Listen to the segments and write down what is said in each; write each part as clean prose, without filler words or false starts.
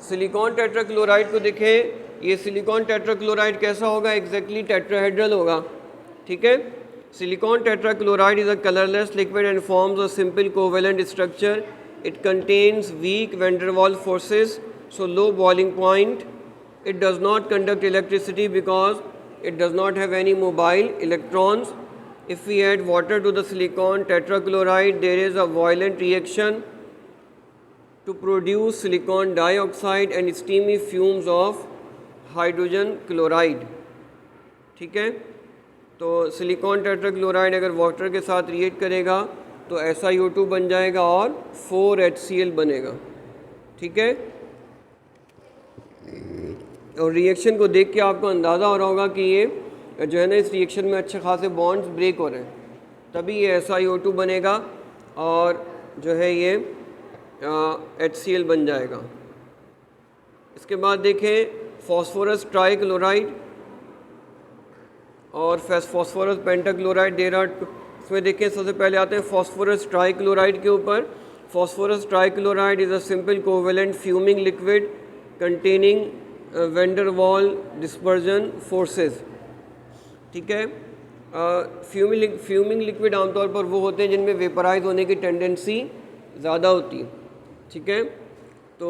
Silicon tetrachloride को देखें, ये सिलिकॉन टेट्राक्लोराइड कैसा होगा, एग्जैक्टली टेट्राहेड्रल होगा। ठीक है, silicon tetrachloride is a colourless liquid and forms a simple covalent structure. It contains weak van der Waals forces, so low boiling point. It does not conduct electricity because it does not have any mobile electrons. If we add water to the silicon tetrachloride, there is a violent reaction to produce silicon dioxide and steamy fumes of hydrogen chloride. ठीक है, तो silicon tetrachloride अगर water के साथ react करेगा तो SiO2 बन जाएगा और 4HCl बनेगा। ठीक है, और रिएक्शन को देख के आपको अंदाज़ा हो रहा होगा कि ये जो है ना, इस रिएक्शन में अच्छे खासे बॉन्ड्स ब्रेक हो रहे हैं, तभी ये SiO2 बनेगा और जो है ये HCl बन जाएगा। इसके बाद देखें फॉस्फोरस ट्राइक्लोराइड और फॉस्फोरस पेंटाक्लोराइड देर आर। इसमें देखें सबसे पहले आते हैं फॉस्फोरस ट्राइक्लोराइड के ऊपर। Phosphorus trichloride is a simple covalent fuming liquid containing van der Waal dispersion forces. ठीक है, फ्यूमिंग लिक्विड आमतौर पर वो होते हैं जिनमें वेपराइज होने की टेंडेंसी ज़्यादा होती है। ठीक है, तो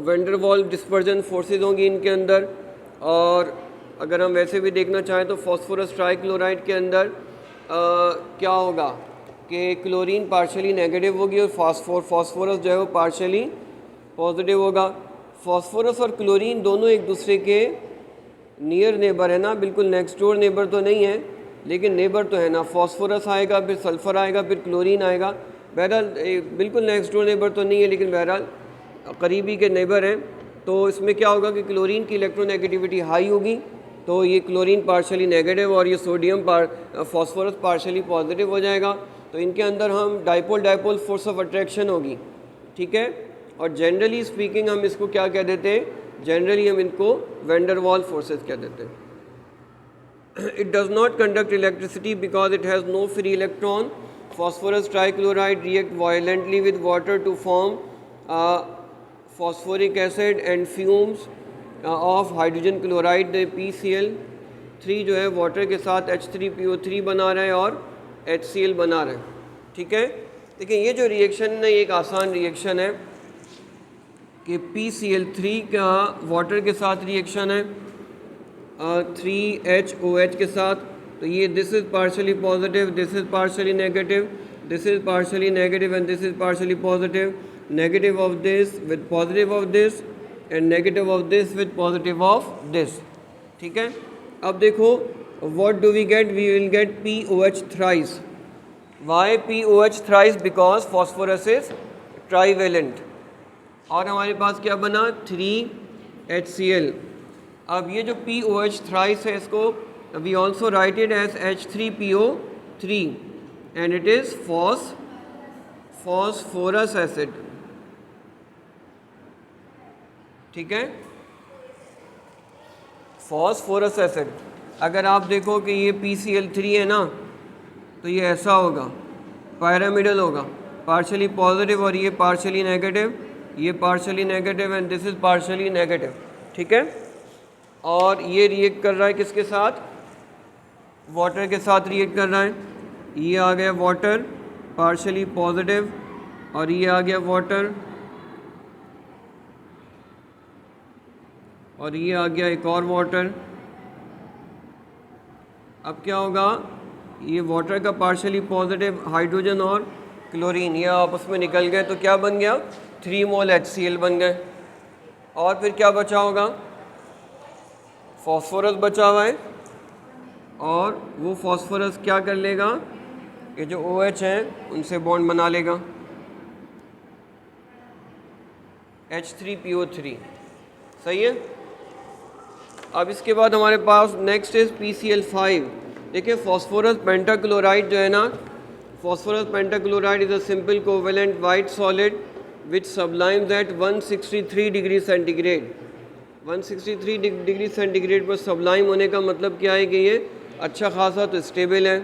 van der Waal dispersion forces होंगी इनके अंदर। और अगर हम वैसे भी देखना चाहें तो फॉस्फोरस ट्राइक्लोराइड के अंदर क्या होगा कि क्लोरीन पार्शली नेगेटिव होगी और फॉस्फोरस जो है वो पार्शली पॉजिटिव होगा। फॉस्फोरस और क्लोरीन दोनों एक दूसरे के नियर नेबर है ना, बिल्कुल नेक्स्ट डोर नेबर तो नहीं है लेकिन नेबर तो है ना। फॉस्फोरस आएगा, फिर सल्फ़र आएगा, फिर क्लोरीन आएगा। बहरहाल बिल्कुल नेक्स्ट डोर नेबर तो नहीं है लेकिन बहरहाल करीबी के नेबर हैं। तो इसमें क्या होगा कि क्लोरीन की इलेक्ट्रोनेगेटिविटी हाई होगी तो ये क्लोरीन पार्शली नेगेटिव और ये सोडियम फॉस्फोरस पार्शली पॉजिटिव हो जाएगा। तो इनके अंदर हम डाइपोल फोर्स ऑफ अट्रैक्शन होगी। ठीक है, और जनरली स्पीकिंग हम इसको क्या कह देते हैं, जनरली हम इनको वैन डर वाल फोर्सेस कह देते हैं। It does not conduct electricity because it has no free electron. Phosphorus trichloride react violently with water to form phosphoric acid and fumes of hydrogen chloride PCl3 जो है water के साथ H3PO3 बना रहा है और HCl बना रहा है। ठीक है, देखिए ये जो रिएक्शन है एक आसान रिएक्शन है कि PCl3 का वाटर के साथ रिएक्शन है 3HOH के साथ। तो ये this is partially positive, this is partially negative, this is partially negative and this is partially positive. Negative of this with positive of this and negative of this with positive of this। ठीक है, अब देखो what do we get, we will get POH thrice। Why POH thrice? Because phosphorus is trivalent और हमारे पास क्या बना 3HCl। अब ये जो POH thrice है इसको we also write it as H3PO3 and it is phosphorus acid। ठीक है, फॉस्फोरस एसिड। अगर आप देखो कि ये PCl3 है ना तो ये ऐसा होगा, पैरामिडल होगा, पार्शली पॉजिटिव और ये पार्शली नेगेटिव, ये partially negative and this is partially negative. ठीक है, और ये रिएक्ट कर रहा है किसके साथ, वाटर के साथ रिएक्ट कर रहा है। ये आ गया वाटर पार्शली पॉजिटिव और ये आ गया वाटर और ये आ गया एक और वाटर। अब क्या होगा, ये वाटर का पार्शली पॉजिटिव हाइड्रोजन और क्लोरीन ये आपस में निकल गए तो क्या बन गया 3 मोल HCl बन गए। और फिर क्या बचा होगा, फॉस्फोरस बचा हुआ है और वो फॉस्फोरस क्या कर लेगा, ये जो OH हैं उनसे बॉन्ड बना लेगा H3PO3। सही है। अब इसके बाद हमारे पास नेक्स्ट इज़ PCl5। देखिए फॉस्फोरस पेंटाक्लोराइड जो है ना, phosphorus pentachloride is a simple covalent white solid which sublimes at 163 degree centigrade. 163 degree centigrade पर सब्लाइम होने का मतलब क्या है कि ये अच्छा खासा तो स्टेबल है।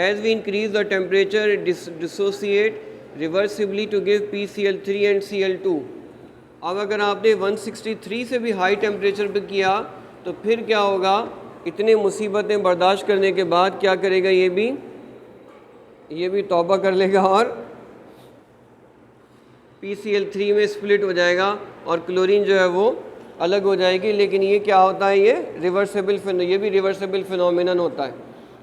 As we increase the temperature dissociate reversibly to give PCl3 and Cl2। अब अगर आपने 163 से भी हाई टेम्परेचर पे किया तो फिर क्या होगा, इतने मुसीबतें बर्दाश्त करने के बाद क्या करेगा, ये भी तौबा कर लेगा और PCl3 में स्प्लिट हो जाएगा और क्लोरीन जो है वो अलग हो जाएगी। लेकिन ये क्या होता है, ये भी रिवर्सेबल फिनोमिनन होता है।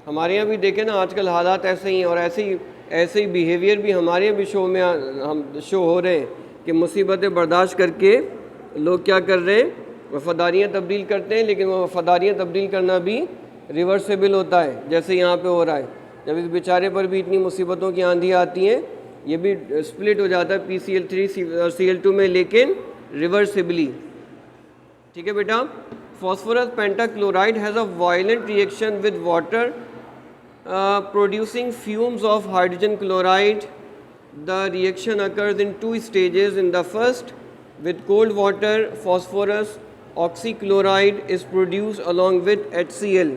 हमारे यहाँ भी देखें ना, आजकल हालात ऐसे ही हैं और ऐसे ही बिहेवियर भी हमारे यहाँ भी हम शो हो रहे हैं कि मुसीबतें बर्दाश्त करके लोग क्या कर रहे हैं, वफ़ादारियाँ तब्दील करते हैं, लेकिन वो वफ़ादारियाँ तब्दील करना भी रिवर्सेबल होता है, जैसे यहाँ पे हो रहा है। जब इस बेचारे पर भी इतनी मुसीबतों की आंधी आती हैं, ये भी स्प्लिट हो जाता है PCl3 और Cl2 में, लेकिन रिवर्सिबली। ठीक है बेटा। Phosphorus pentachloride has a violent reaction with water producing fumes of hydrogen chloride. The reaction occurs in two stages. In the first, with cold water, phosphorus oxychloride is produced along with HCl.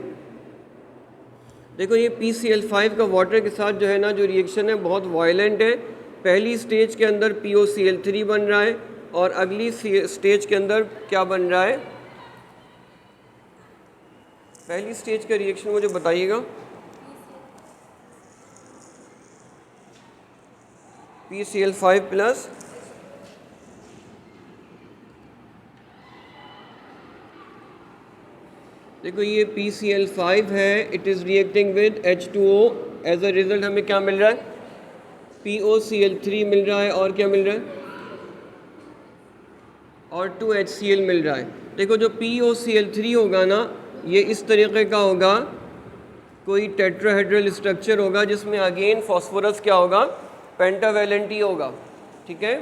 देखो ये PCl5 का water के साथ जो है ना, जो reaction है बहुत वायलेंट है। पहली स्टेज के अंदर POCl3 बन रहा है और अगली स्टेज के अंदर क्या बन रहा है, पहली स्टेज का रिएक्शन मुझे बताइएगा। PCl5 प्लस देखो ये PCl5 है, it is reacting with H2O। As a result हमें क्या मिल रहा है, POCl3 मिल रहा है और क्या मिल रहा है, और 2HCl मिल रहा है। देखो जो POCl3 होगा ना, ये इस तरीके का होगा, कोई टेट्राहेड्रल स्ट्रक्चर होगा जिसमें अगेन फॉस्फोरस क्या होगा, पेंटावेलेंट ही होगा। ठीक है,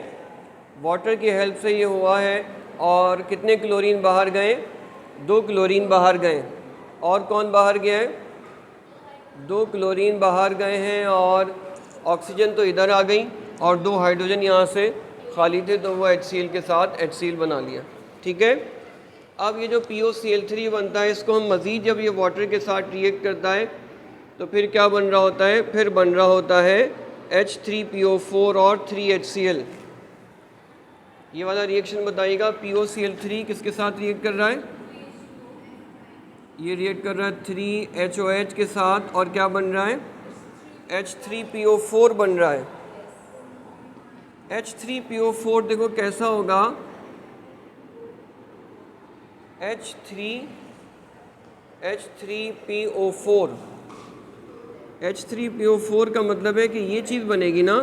वाटर की हेल्प से ये हुआ है। और कितने क्लोरीन बाहर गए, 2 क्लोरीन बाहर गए। और कौन बाहर गया है, 2 क्लोरीन बाहर गए हैं और ऑक्सीजन तो इधर आ गई और 2 हाइड्रोजन यहाँ से खाली थे, तो वो HCl के साथ HCl बना लिया। ठीक है, अब ये जो POCl3 बनता है, इसको हम मज़ीद जब ये वाटर के साथ रिएक्ट करता है तो फिर क्या बन रहा होता है, फिर बन रहा होता है H3PO4 और 3HCl। ये वाला रिएक्शन बताइएगा, POCl3 किसके साथ रिएक्ट कर रहा है, ये रिएक्ट कर रहा है 3HOH के साथ और क्या बन रहा है, H3PO4 बन रहा है। H3PO4 देखो कैसा होगा, H3PO4 का मतलब है कि ये चीज़ बनेगी ना,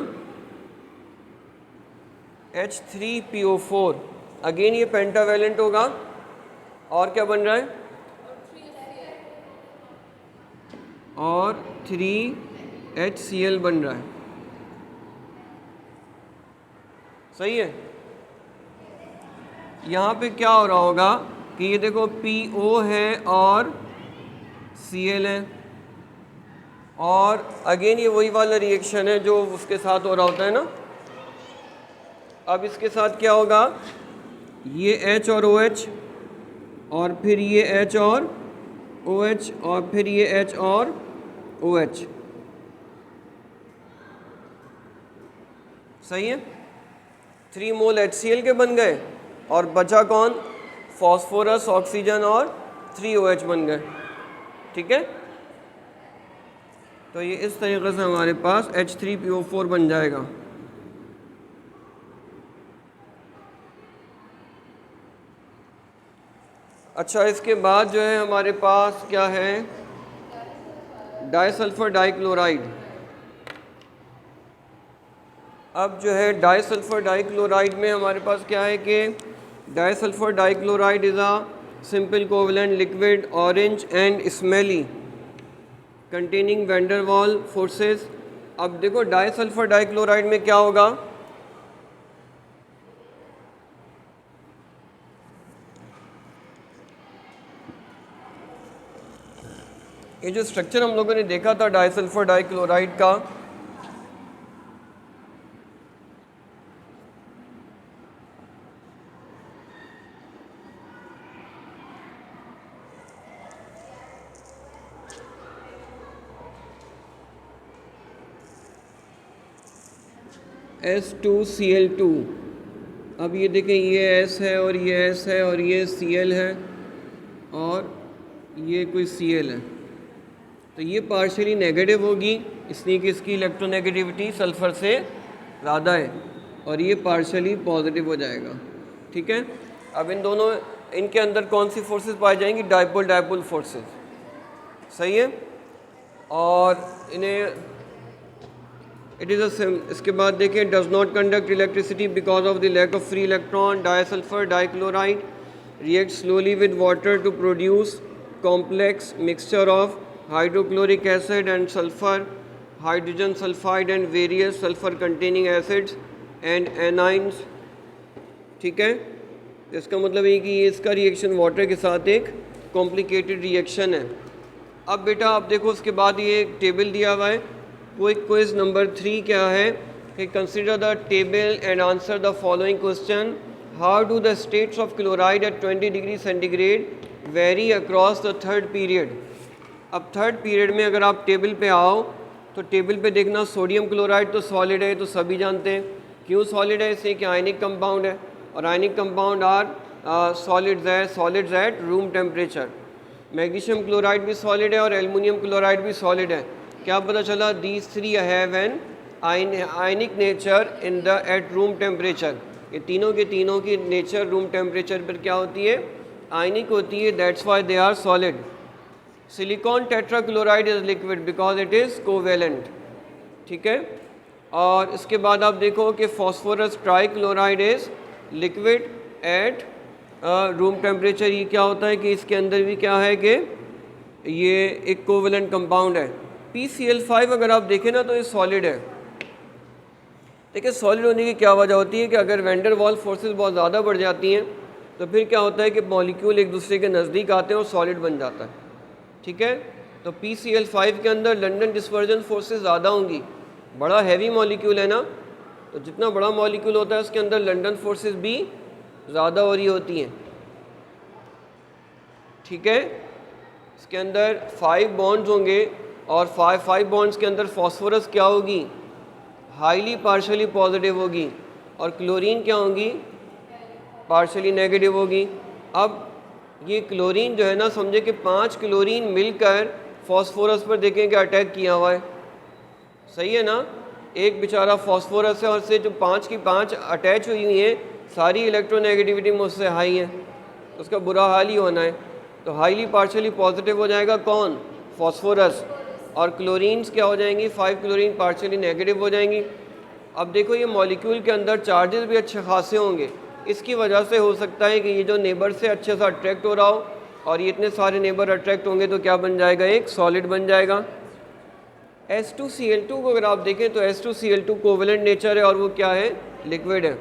H3PO4 अगेन ये पेंटावेलेंट होगा और क्या बन रहा है, और 3HCl बन रहा है। सही है। यहाँ पे क्या हो रहा होगा कि ये देखो PO है और Cl है, और अगेन ये वही वाला रिएक्शन है जो उसके साथ हो रहा होता है ना। अब इसके साथ क्या होगा, ये H और OH और फिर ये H और OH और फिर ये H और OH। सही है, 3 मोल HCl के बन गए और बचा कौन, फॉस्फोरस, ऑक्सीजन और 3OH बन गए। ठीक है, तो ये इस तरीके से हमारे पास H3PO4 बन जाएगा। अच्छा, इसके बाद जो है हमारे पास क्या है, डाइसल्फर डाइक्लोराइड। अब जो है डाइसल्फर डाइक्लोराइड में हमारे पास क्या है कि disulphur dichloride is a simple covalent liquid orange and smelly containing van der Waals forces. अब देखो डाइसल्फर डाइक्लोराइड में क्या होगा, ये जो स्ट्रक्चर हम लोगों ने देखा था डाइसल्फर डाइक्लोराइड का, S2Cl2, अब ये देखें, ये एस है और ये एस है और ये Cl है और ये कोई Cl है, तो ये पार्शियली नेगेटिव होगी इसलिए कि इसकी इलेक्ट्रोनेगेटिविटी सल्फ़र से ज़्यादा है, और ये पार्शियली पॉजिटिव हो जाएगा। ठीक है, अब इन दोनों, इनके अंदर कौन सी फोर्सेस पाई जाएंगी? Dipole dipole forces. सही है, और इन्हें इट इज़ इसके बाद देखें, does not conduct electricity because of the lack of free electron. Disulphur dichloride react slowly with water to produce complex mixture of hydrochloric acid and sulphur, hydrogen sulphide and various sulphur containing acids and anions. ठीक है, इसका मतलब है कि ये इसका reaction water के साथ एक कॉम्प्लिकेटेड रिएक्शन है। अब बेटा आप देखो, उसके बाद ये एक टेबल दिया हुआ है। क्विज नंबर 3 क्या है कि consider the table and answer the following question. How do the states of chloride at 20 degree centigrade vary across the third period. अब थर्ड पीरियड में अगर आप टेबल पे आओ तो टेबल पे देखना, सोडियम क्लोराइड तो सॉलिड है, तो सभी जानते हैं। क्यों सॉलिड है? इससे कि आयनिक कंपाउंड है, और ionic compound are solids at room temperature. Magnesium chloride भी सॉलिड है और एल्युमिनियम क्लोराइड भी सॉलिड है। क्या पता चला? These three have an ionic nature in the eight room temperature. ये तीनों के तीनों की नेचर रूम टेम्परेचर पर क्या होती है? आयनिक होती है, that's why they are solid. Silicon tetrachloride is liquid because it is covalent. ठीक है, और इसके बाद आप देखो कि phosphorus trichloride is liquid at room temperature. ये क्या होता है कि इसके अंदर भी क्या है कि ये एक कोवेलेंट कंपाउंड है। PCl5 अगर आप देखें ना तो ये सॉलिड है। देखिए, सॉलिड होने की क्या वजह होती है कि अगर वैंडर वाल फोर्सेस बहुत ज़्यादा बढ़ जाती हैं तो फिर क्या होता है कि मॉलिक्यूल एक दूसरे के नज़दीक आते हैं और सॉलिड बन जाता है। ठीक है, तो PCl5 के अंदर लंडन डिस्पर्जन फोर्सेस ज़्यादा होंगी। बड़ा हैवी मॉलिक्यूल है ना, तो जितना बड़ा मॉलिक्यूल होता है उसके अंदर लंडन फोर्सेस भी ज़्यादा हो रही होती हैं। ठीक है, इसके अंदर 5 बॉन्ड्स होंगे और 5 बॉन्ड्स के अंदर फॉस्फोरस क्या होगी? हाईली पार्शियली पॉजिटिव होगी, और क्लोरीन क्या होगी? पार्शियली नेगेटिव होगी। अब ये क्लोरीन जो है ना, समझे कि 5 क्लोरीन मिलकर फॉस्फोरस पर देखें कि अटैक किया हुआ है। सही है ना, एक बेचारा फॉस्फोरस है और से जो 5 की 5 अटैच हुई हैं, सारी इलेक्ट्रोनेगेटिविटी मुझसे हाई है, तो उसका बुरा हाल ही होना है। तो हाईली पार्शियली पॉजिटिव हो जाएगा कौन? फॉस्फोरस। और क्लोरीन्स क्या हो जाएंगी? 5 क्लोरीन पार्शियली नेगेटिव हो जाएंगी। अब देखो, ये मॉलिक्यूल के अंदर चार्जेस भी अच्छे खासे होंगे। इसकी वजह से हो सकता है कि ये जो नेबर से अच्छे से अट्रैक्ट हो रहा हो, और ये इतने सारे नेबर अट्रैक्ट होंगे तो क्या बन जाएगा? एक सॉलिड बन जाएगा। H2Cl2 को अगर आप देखें तो H2Cl2 कोवेलेंट नेचर है और वो क्या है? लिक्विड है।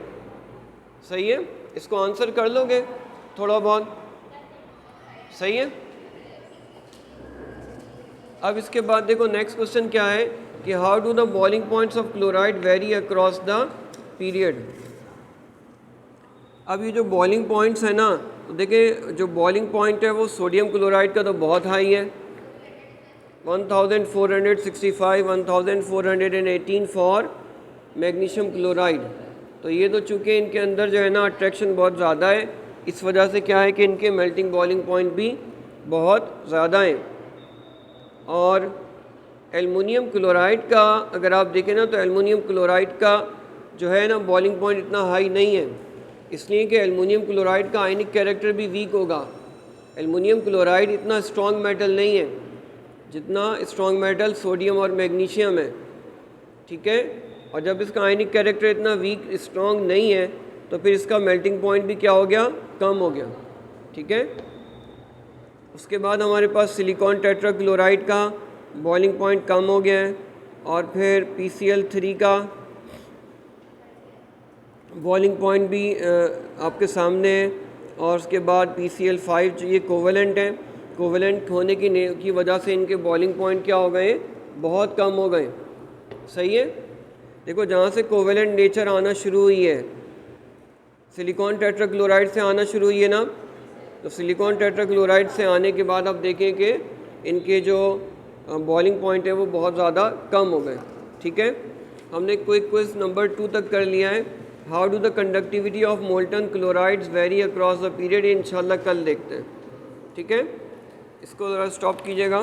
सही है, इसको आंसर कर लोगे थोड़ा बहुत? सही है। अब इसके बाद देखो नेक्स्ट क्वेश्चन क्या है कि how do the boiling points of chloride very across the period. अब ये जो बॉइलिंग पॉइंट्स है ना, तो देखिए जो बॉइलिंग पॉइंट है वो सोडियम क्लोराइड का तो बहुत हाई है, 1465, 1418 फॉर मैग्नीशियम क्लोराइड। तो ये तो चूँकि इनके अंदर जो है ना अट्रैक्शन बहुत ज़्यादा है, इस वजह से क्या है कि इनके मेल्टिंग बॉइलिंग पॉइंट भी बहुत ज़्यादा हैं। और एल्युमिनियम क्लोराइड का अगर आप देखें ना, तो एल्युमिनियम क्लोराइड का जो है ना बॉइलिंग पॉइंट इतना हाई नहीं है, इसलिए कि एल्युमिनियम क्लोराइड का आयनिक कैरेक्टर भी वीक होगा। एल्युमिनियम क्लोराइड इतना स्ट्रॉन्ग मेटल नहीं है जितना स्ट्रॉन्ग मेटल सोडियम और मैग्नीशियम है। ठीक है, और जब इसका आयनिक कैरेक्टर इतना वीक स्ट्रॉन्ग नहीं है तो फिर इसका मेल्टिंग पॉइंट भी क्या हो गया? कम हो गया। ठीक है, उसके बाद हमारे पास सिलिकॉन टेट्राक्लोराइड का बॉइलिंग पॉइंट कम हो गया है, और फिर PCl3 का बॉइलिंग पॉइंट भी आपके सामने है, और उसके बाद PCl5 जो ये कोवेलेंट है, कोवेलेंट होने की वजह से इनके बॉइलिंग पॉइंट क्या हो गए? बहुत कम हो गए। सही है, देखो जहाँ से कोवेलेंट नेचर आना शुरू हुई है, सिलिकॉन टेट्राक्लोराइड से आना शुरू हुई है ना, तो सिलिकॉन टेट्राक्लोराइड से आने के बाद आप देखें कि इनके जो बॉइलिंग पॉइंट है वो बहुत ज़्यादा कम हो गए। ठीक है, हमने क्विज नंबर 2 तक कर लिया है। How do the conductivity of molten chlorides very across the period, इंशाल्लाह कल देखते हैं। ठीक है, इसको ज़रा स्टॉप कीजिएगा।